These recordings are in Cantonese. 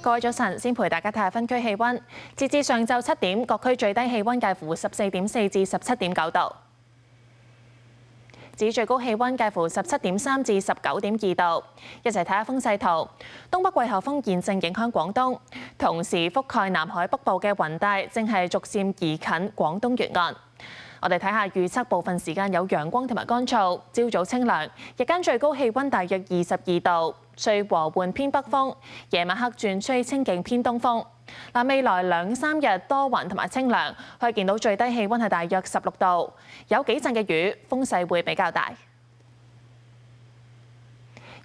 各位早晨，先陪大家睇下分區氣温。截至上晝7點，各區最低氣温介乎14.4至17.9度，至於最高氣温介乎17.3至19.2度。一齊睇下風勢圖，東北季候風現正影響廣東，同時覆蓋南海北部嘅雲帶正係逐漸移近廣東沿岸。我哋睇下預測，部分時間有陽光同埋乾燥，朝早清涼，日間最高氣温大約22度，吹和緩偏北風，夜晚黑轉吹清勁偏東風。未來2、3日多雲同埋清涼，可以見到最低氣温係大約16度，有幾陣嘅雨，風勢會比較大。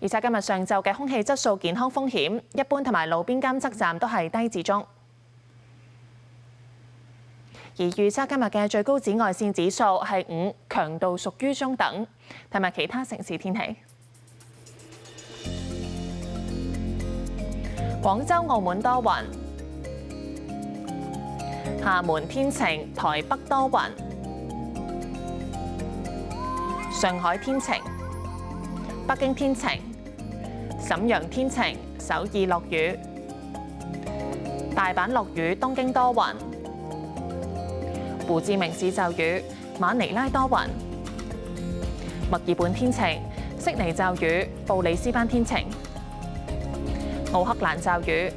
而且今日上晝嘅空氣質素健康風險，一般同埋路邊監測站都係低至中。而預測今日嘅最高紫外線指數係5，強度屬於中等。睇埋其他城市天氣。廣州、澳門多雲，廈門天晴，台北多雲，上海天晴，北京天晴，瀋陽天晴，首爾落雨，大阪落雨，東京多雲。胡志明市驟雨，馬尼拉多雲，墨爾本天晴，悉尼驟雨，布里斯班天晴，奧克蘭驟雨，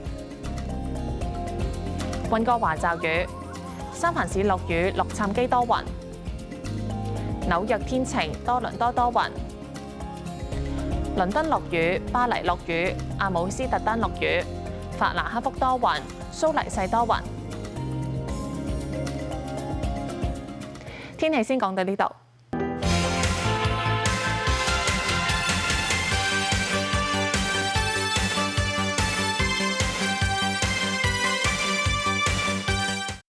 溫哥華驟雨，三藩市落雨，洛杉磯多雲，紐約天晴，多倫多多雲，倫敦落雨，巴黎落雨，阿姆斯特丹落雨，法蘭克福多雲，蘇黎世多雲。天氣先講到呢度。